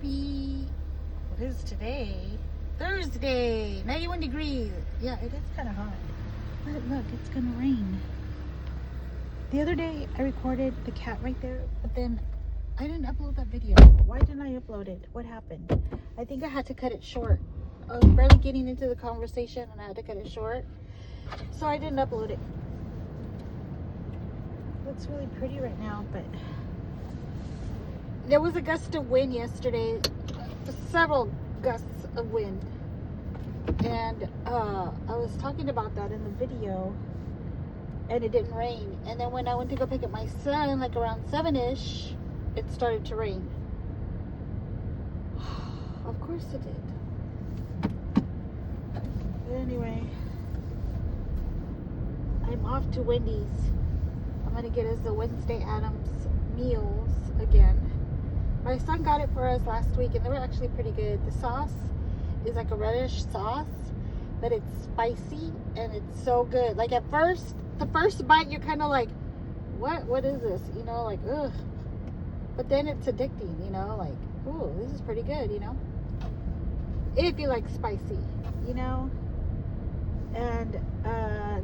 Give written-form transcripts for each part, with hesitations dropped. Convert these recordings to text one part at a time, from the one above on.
Happy, what is today? Thursday, 91 degrees. Yeah, it is kind of hot. But look, it's gonna rain. The other day I recorded the cat right there, but then I didn't upload that video. Why didn't I upload it? What happened? I think I had to cut it short. I was barely getting into the conversation and I had to cut it short. So I didn't upload it. Looks really pretty right now, but there was a gust of wind yesterday, several gusts of wind, and I was talking about that in the video, and it didn't rain. And then when I went to go pick up my son, like around 7ish, it started to rain. Of course it did. But anyway, I'm off to Wendy's. I'm gonna get us the Wednesday Addams meals again. My son got it for us last week and they were actually pretty good. The sauce is like a reddish sauce, but it's spicy and it's so good. Like at first, the first bite, you're kind of like, what is this? You know, like, ugh. But then it's addicting, you know, like, ooh, this is pretty good, you know? If you like spicy, you know? And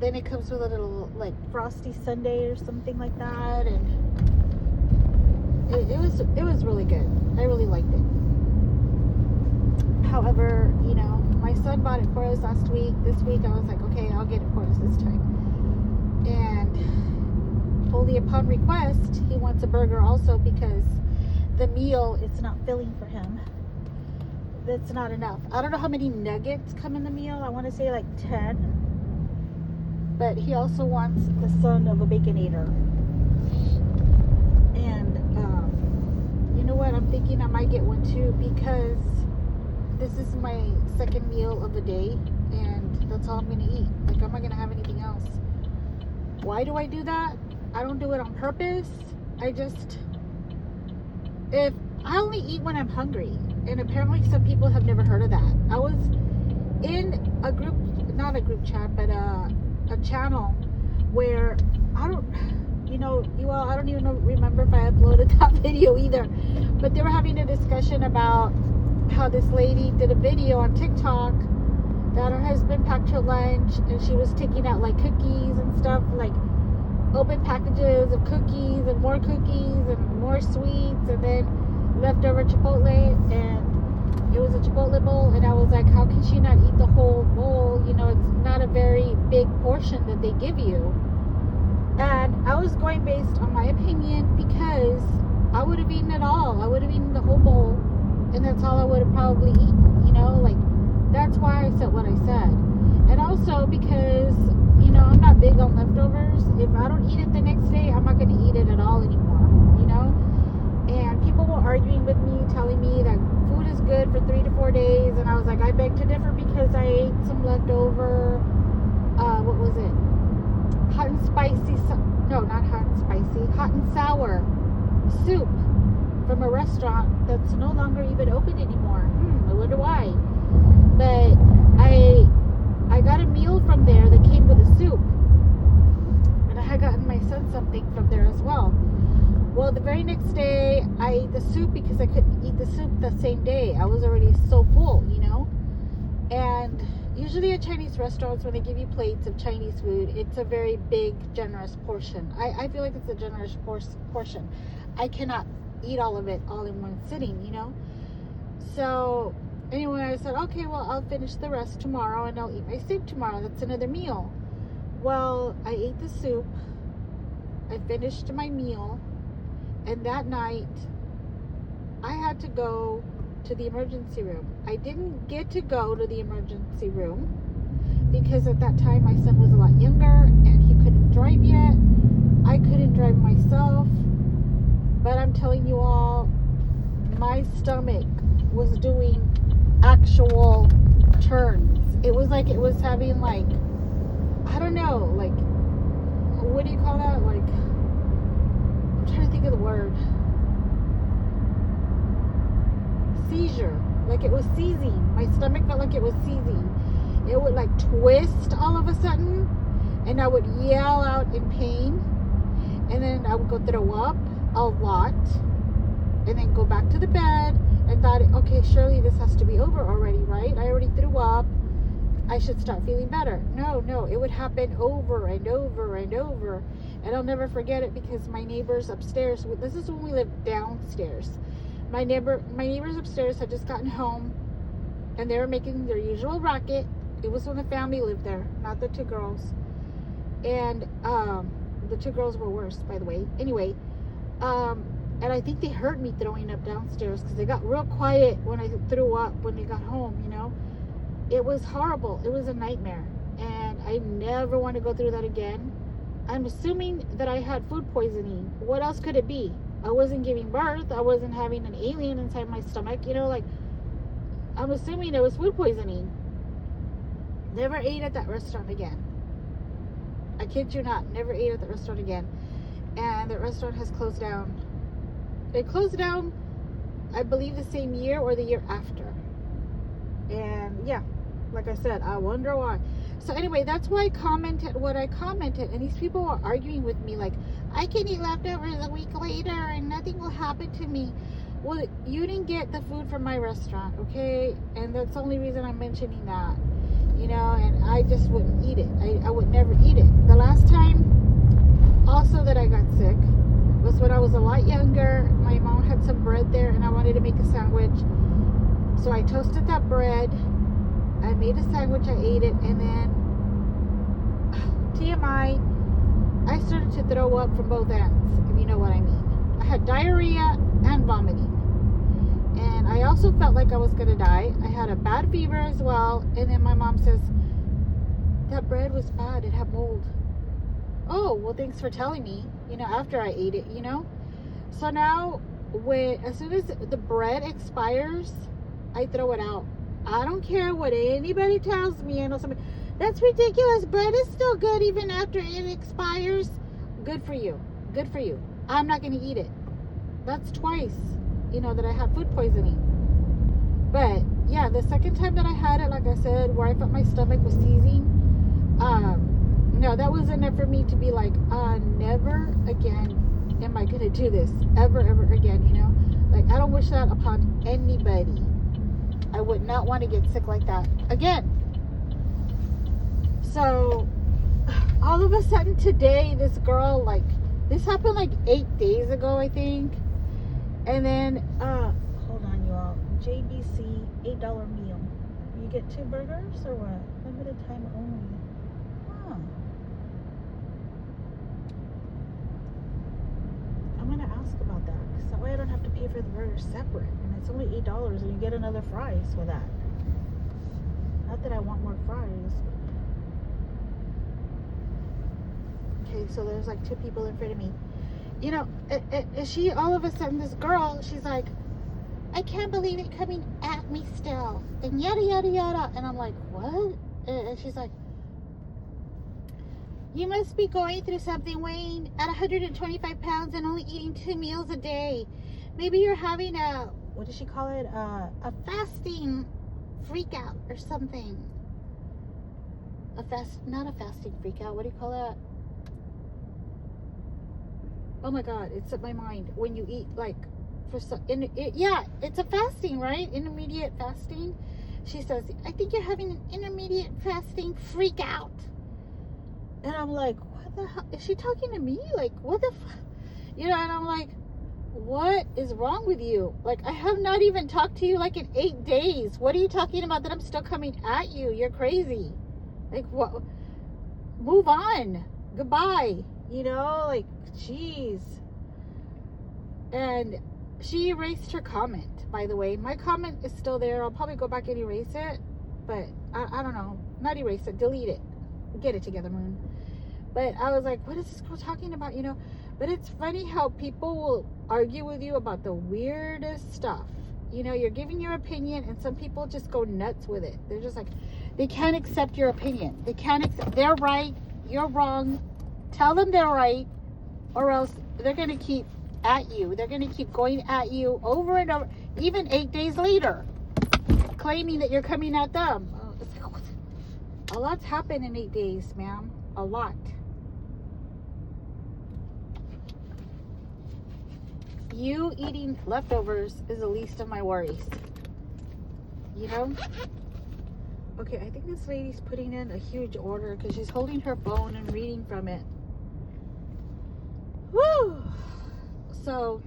then it comes with a little like frosty sundae or something like that, and it was really good. I really liked it. However, you know, my son bought it for us last week. This week I was like, okay, I'll get it for us this time. And only upon request, he wants a burger also because the meal is not filling for him. That's not enough. I don't know how many nuggets come in the meal. I want to say like 10. But he also wants the son of a Baconator. And you know what? I'm thinking I might get one too because this is my second meal of the day and that's all I'm going to eat. Like, I'm not going to have anything else. Why do I do that? I don't do it on purpose. If I only eat when I'm hungry. And apparently some people have never heard of that. I was in a group, not a group chat, but a channel where I don't even remember if I uploaded that video either. But they were having a discussion about how this lady did a video on TikTok that her husband packed her lunch and she was taking out like cookies and stuff, like open packages of cookies and more sweets, and then leftover Chipotle, and it was a Chipotle bowl, and I was like, how can she not eat the whole bowl? You know, it's not a very big portion that they give you. And I was going based on my opinion because I would have eaten it all. I would have eaten the whole bowl, and that's all I would have probably eaten, you know, like, that's why I said what I said. And also because, you know, I'm not big on leftovers. If I don't eat it the next day, I'm not going to eat it at all anymore, you know. And people were arguing with me, telling me that food is good for 3 to 4 days. And I was like, I beg to differ because I ate some leftover, what was it? Hot and sour soup from a restaurant that's no longer even open anymore. I wonder why. But I got a meal from there that came with a soup. And I had gotten my son something from there as well. Well, the very next day, I ate the soup because I couldn't eat the soup the same day. I was already so full, you know? And usually at Chinese restaurants, when they give you plates of Chinese food, it's a very big, generous portion. I feel like it's a generous portion. I cannot eat all of it all in one sitting, you know? So, anyway, I said, okay, well, I'll finish the rest tomorrow and I'll eat my soup tomorrow. That's another meal. Well, I ate the soup. I finished my meal. And that night, I had to go to the emergency room. I didn't get to go to the emergency room because at that time my son was a lot younger and he couldn't drive yet. I couldn't drive myself. But I'm telling you all, my stomach was doing actual turns. It was like it was having like, I don't know, like, what do you call that? Like, I'm trying to think of the word. Seizure. Like it was seizing. My stomach felt like it was seizing. It would like twist all of a sudden and I would yell out in pain. And then I would go throw up a lot. and then go back to the bed and thought, okay, surely this has to be over already, right? I already threw up. I should start feeling better. No, it would happen over and over and over. And I'll never forget it because my neighbors upstairs, this is when we lived downstairs. My neighbors upstairs had just gotten home and they were making their usual racket. It was when the family lived there, not the two girls. And the two girls were worse, by the way. Anyway, and I think they heard me throwing up downstairs because they got real quiet when I threw up when they got home, you know. It was horrible. It was a nightmare. And I never want to go through that again. I'm assuming that I had food poisoning. What else could it be? I wasn't giving birth. I wasn't having an alien inside my stomach. You know, like, I'm assuming it was food poisoning. Never ate at that restaurant again. I kid you not. Never ate at the restaurant again. And the restaurant has closed down. It closed down, I believe, the same year or the year after. And yeah, like I said, I wonder why. So anyway, that's why I commented what I commented. And these people were arguing with me like, I can eat leftovers a week later and nothing will happen to me. Well, you didn't get the food from my restaurant, okay? And that's the only reason I'm mentioning that. You know, and I just wouldn't eat it. I would never eat it. The last time also that I got sick was when I was a lot younger. My mom had some bread there and I wanted to make a sandwich. So I toasted that bread. I made a sandwich. I ate it. And then, TMI, I started to throw up from both ends, if you know what I mean. I had diarrhea and vomiting. And I also felt like I was going to die. I had a bad fever as well. And then my mom says, that bread was bad. It had mold. Oh, well, thanks for telling me, you know, after I ate it, you know. So now, as soon as the bread expires, I throw it out. I don't care what anybody tells me. I know somebody, that's ridiculous. Bread is still good even after it expires. Good for you. Good for you. I'm not going to eat it. That's twice, you know, that I had food poisoning. But yeah, the second time that I had it, like I said, where I felt my stomach was seizing, no, that was enough for me to be like, never again am I going to do this. Ever again, you know. Like, I don't wish that upon anybody. I would not want to get sick like that again. So, all of a sudden today, this girl, like, this happened like 8 days ago, I think. And then, hold on, you all. JBC, $8 meal. You get 2 burgers or what? Limited time only. Huh. I'm going to ask about that. Because that way I don't have to pay for the burgers separate. And it's only $8 and you get another fries with that. Not that I want more fries. Okay, so there's like 2 people in front of me. You know, she, all of a sudden, this girl, she's like, I can't believe it coming at me still. And yada, yada, yada. And I'm like, what? And she's like, you must be going through something, weighing at 125 pounds and only eating 2 meals a day. Maybe you're having a, what does she call it? A fasting freak out or something. Not a fasting freak out. What do you call that? Oh my God, it's at my mind. When you eat like yeah, it's a fasting, right? Intermediate fasting. She says, I think you're having an intermediate fasting freak out. And I'm like, what the hell? Is she talking to me? Like, what the you know, and I'm like, what is wrong with you? Like, I have not even talked to you like in 8 days. What are you talking about that I'm still coming at you? You're crazy. Like, what? Move on. Goodbye. You know, like, jeez. And she erased her comment, by the way. My comment is still there. I'll probably go back and erase it. But, I don't know. Not erase it. Delete it. Get it together, Moon. But I was like, what is this girl talking about, you know? But it's funny how people will argue with you about the weirdest stuff. You know, you're giving your opinion, and some people just go nuts with it. They're just like, they can't accept your opinion. They can't accept, they're right, you're wrong. Tell them they're right, or else they're going to keep at you. They're going to keep going at you over and over, even 8 days later, claiming that you're coming at them. A lot's happened in 8 days, ma'am. A lot. you eating leftovers is the least of my worries. You know? Okay, I think this lady's putting in a huge order because she's holding her phone and reading from it. Woo! So,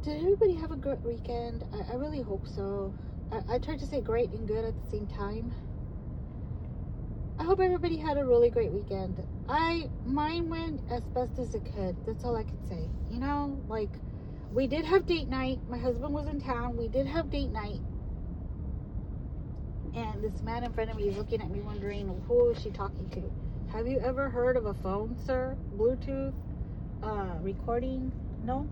did everybody have a good weekend? I really hope so. I tried to say great and good at the same time. I hope everybody had a really great weekend. Mine went as best as it could. That's all I could say. You know, like, we did have date night. My husband was in town. We did have date night. And this man in front of me is looking at me wondering, who is she talking to? Have you ever heard of a phone, sir? Bluetooth recording? No?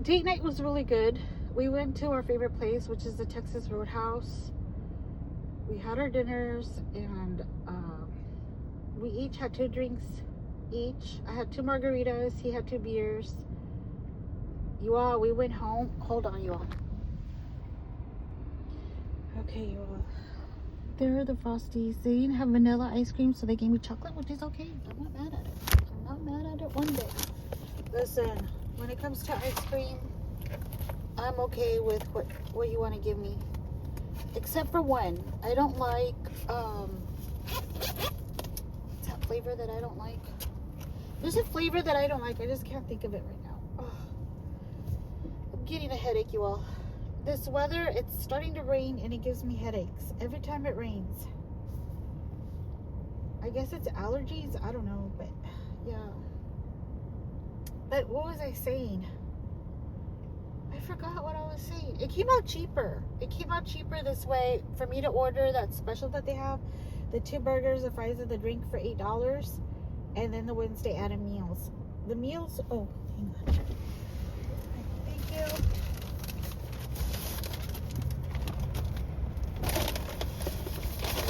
Date night was really good. We went to our favorite place, which is the Texas Roadhouse. We had our dinners, and we each had 2 drinks each. I had 2 margaritas. He had 2 beers. You all, we went home. Hold on, you all. Okay, you all. There are the Frosties. They didn't have vanilla ice cream, so they gave me chocolate, which is okay. I'm not mad at it. I'm not mad at it one bit. Listen, when it comes to ice cream, I'm okay with what you want to give me. Except for one. I don't like, what's that flavor that I don't like? There's a flavor that I don't like. I just can't think of it right now. Oh, I'm getting a headache, you all. This weather, it's starting to rain and it gives me headaches every time it rains. I guess it's allergies. I don't know, but yeah. But what was I saying? I forgot what I was saying. It came out cheaper. It came out cheaper this way for me to order that special that they have. The 2 burgers, the fries, and the drink for $8. And then the Wednesday added meals. The meals, oh, hang on. Thank you.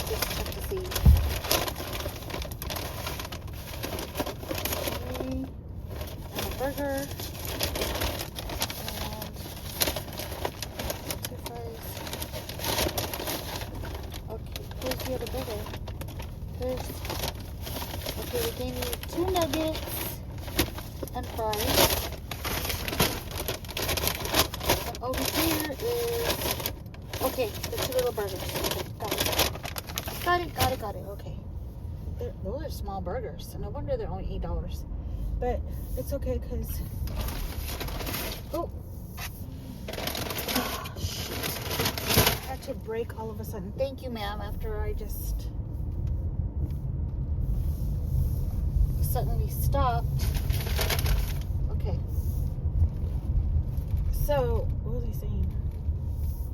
Just have to see. Okay. And a burger. The other burger. Okay, they gave me 2 nuggets and fries. And over here is, okay, the 2 little burgers. Okay, got it. Okay. Those are small burgers, so no wonder they're only $8. But it's okay because, to break all of a sudden. Thank you, ma'am, after I just suddenly stopped. Okay. So, what was I saying?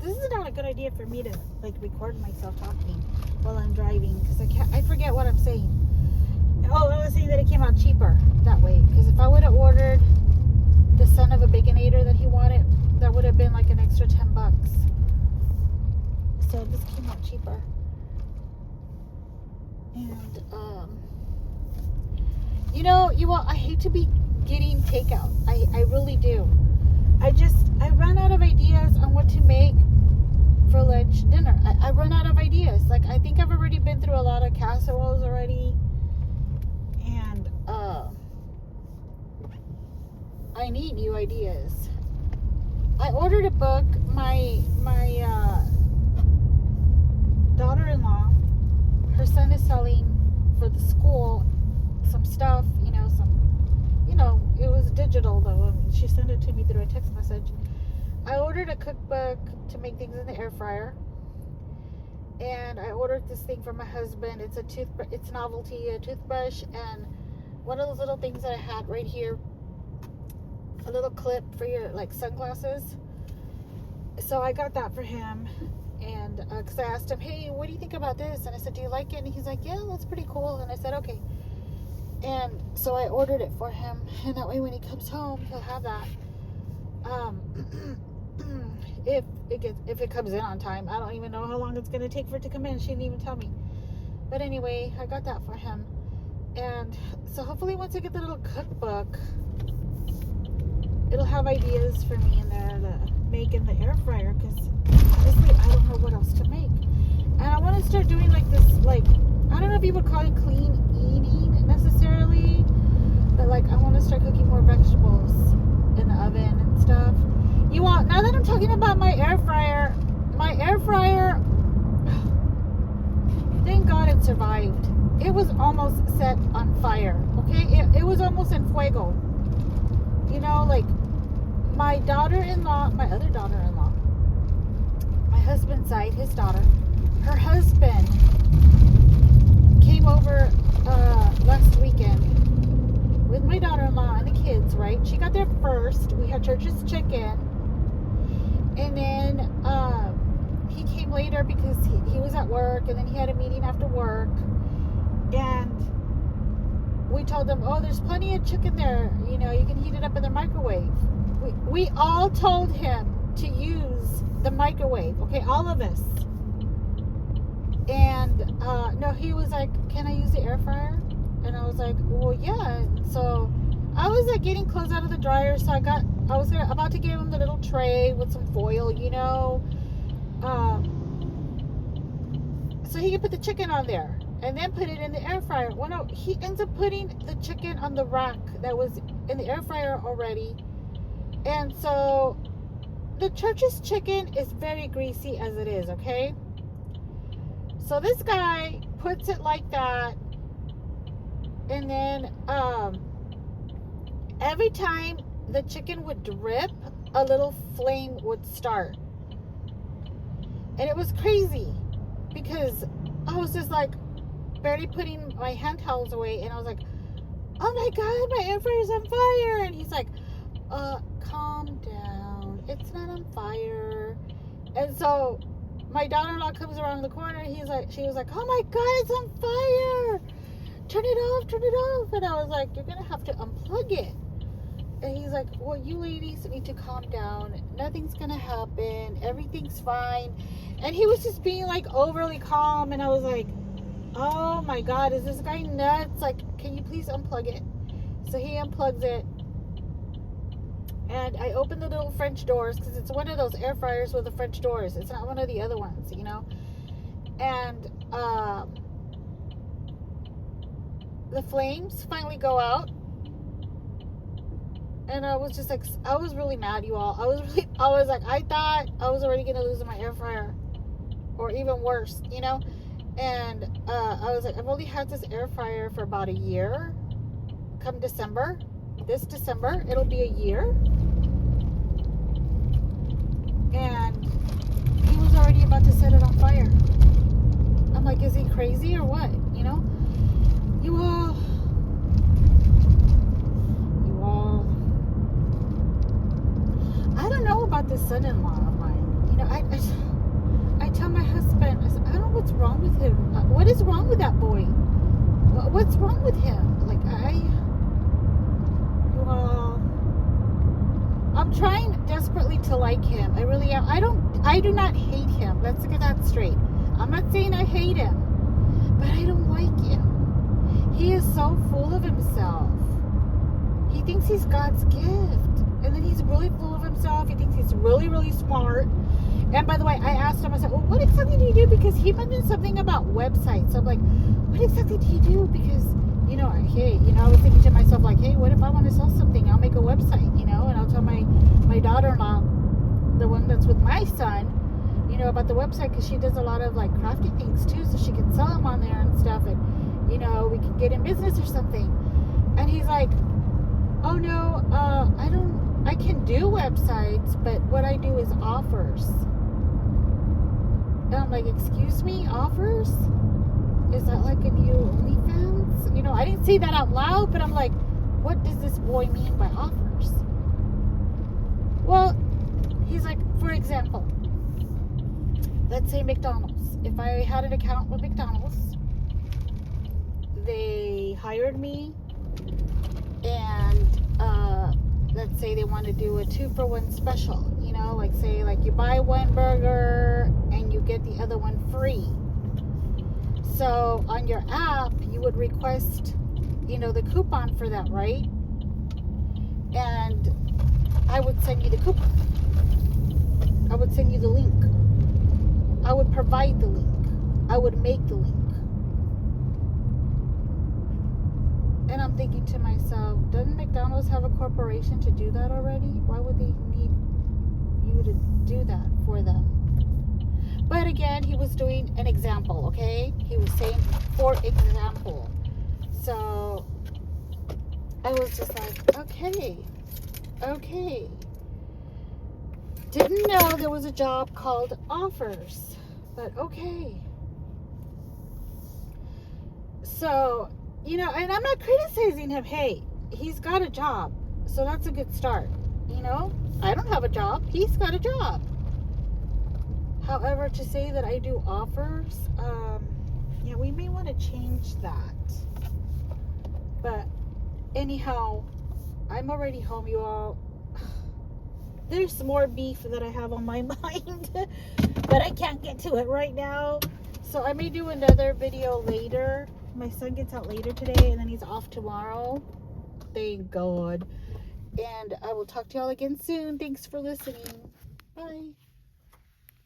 This is not a good idea for me to like record myself talking while I'm driving because I forget what I'm saying. Oh, I was saying that it came out cheaper that way because if I would have ordered the son of a Baconator that he wanted, that would have been like an extra $10. So this came out cheaper. And you know, I hate to be getting takeout. I really do. I run out of ideas on what to make for lunch, dinner. I run out of ideas. Like, I think I've already been through a lot of casseroles already. And I need new ideas. I ordered a book. My daughter-in-law, her son is selling for the school some stuff, it was digital though. She sent it to me through a text message. I ordered a cookbook to make things in the air fryer, and I ordered this thing for my husband. It's a toothbrush. It's novelty, a toothbrush, and one of those little things that I had right here, a little clip for your like sunglasses. So I got that for him. And because I asked him, hey, what do you think about this? And I said, do you like it? And he's like, yeah, that's pretty cool. And I said, okay. And so I ordered it for him. And that way when he comes home, he'll have that. If it comes in on time. I don't even know how long it's going to take for it to come in. She didn't even tell me. But anyway, I got that for him. And so hopefully once I get the little cookbook, it'll have ideas for me in there to make in the air fryer. Because honestly, I don't know what else to make. And I want to start doing like this, like, I don't know if you would call it clean eating necessarily, but like I want to start cooking more vegetables in the oven and stuff. You want, now that I'm talking about my air fryer, thank God it survived. It was almost set on fire, okay? It was almost in fuego. You know, like my daughter-in-law, my other daughter-in-law, my husband's side, his daughter, her husband came over last weekend with my daughter-in-law and the kids, right? She got there first. We had Church's Chicken. And then he came later because he was at work, and then he had a meeting after work. And we told them, oh, there's plenty of chicken there. You know, you can heat it up in the microwave. We all told him to use the microwave, okay? All of us. And no, he was like, can I use the air fryer? And I was like, well, yeah. So I was like getting clothes out of the dryer, so I was about to give him the little tray with some foil, you know, so he could put the chicken on there and then put it in the air fryer. Well, no, he ends up putting the chicken on the rack that was in the air fryer already. And so the Church's Chicken is very greasy as it is, okay? So this guy puts it like that, and then every time the chicken would drip, a little flame would start. And it was crazy because I was just like barely putting my hand towels away, and I was like, oh my God, my air fryer's on fire. And he's like, calm down, it's not on fire. And so my daughter-in-law comes around the corner, and she was like, oh my God, it's on fire, turn it off. And I was like, you're gonna have to unplug it. And he's like, well, you ladies need to calm down. Nothing's gonna happen. Everything's fine. And he was just being like overly calm. And I was like, oh my God, is this guy nuts? Like, can you please unplug it? So he unplugs it. And I open the little French doors, because it's one of those air fryers with the French doors. It's not one of the other ones, you know. And the flames finally go out. And I was just like, I was really mad, you all. I was like, I thought I was already going to lose my air fryer. Or even worse, you know. And I was like, I've only had this air fryer for about a year. Come December, this December, it'll be a year. And he was already about to set it on fire. I'm like, is he crazy or what? You know? You all. I don't know about this son-in-law of mine. You know, I tell my husband, I said, I don't know what's wrong with him. What is wrong with that boy? What's wrong with him? Like, I'm trying desperately to like him. I really am. I do not hate him. Let's get that straight. I'm not saying I hate him, but I don't like him. He is so full of himself. He thinks he's God's gift. And then he's really full of himself. He thinks he's really, really smart. And by the way, I asked him, I said, well, what exactly do you do? Because he mentioned something about websites. I'm like, what exactly do you do? Because, you know, hey, you know, I was thinking to myself, like, hey, what if I want to sell something? I'll make a website, you know, and I'll tell my daughter-in-law, the one that's with my son, you know, about the website, because she does a lot of, like, crafty things, too, so she can sell them on there and stuff, and, you know, we can get in business or something. And he's like, oh, no, I can do websites, but what I do is offers. And I'm like, excuse me, offers? Is that like a new OnlyFans? You know, I didn't say that out loud, but I'm like, what does this boy mean by offers? Well, he's like, for example, let's say McDonald's. If I had an account with McDonald's, they hired me, and let's say they want to do a 2-for-1 special, you know, like say like you buy one burger and you get the other one free. So on your app, you would request, you know, the coupon for that, right? And I would send you the coupon. I would send you the link. I would provide the link. I would make the link. And I'm thinking to myself, doesn't McDonald's have a corporation to do that already? Why would they need you to do that for them? But again, he was doing an example, okay? He was saying for example. So I was just like, okay. Didn't know there was a job called offers, but okay. So, you know, and I'm not criticizing him. Hey, he's got a job, so that's a good start. You know, I don't have a job. He's got a job. However, to say that I do offers, yeah, we may want to change that. But anyhow, I'm already home, you all. There's more beef that I have on my mind, but I can't get to it right now. So I may do another video later. My son gets out later today, and then he's off tomorrow. Thank God. And I will talk to y'all again soon. Thanks for listening. Bye.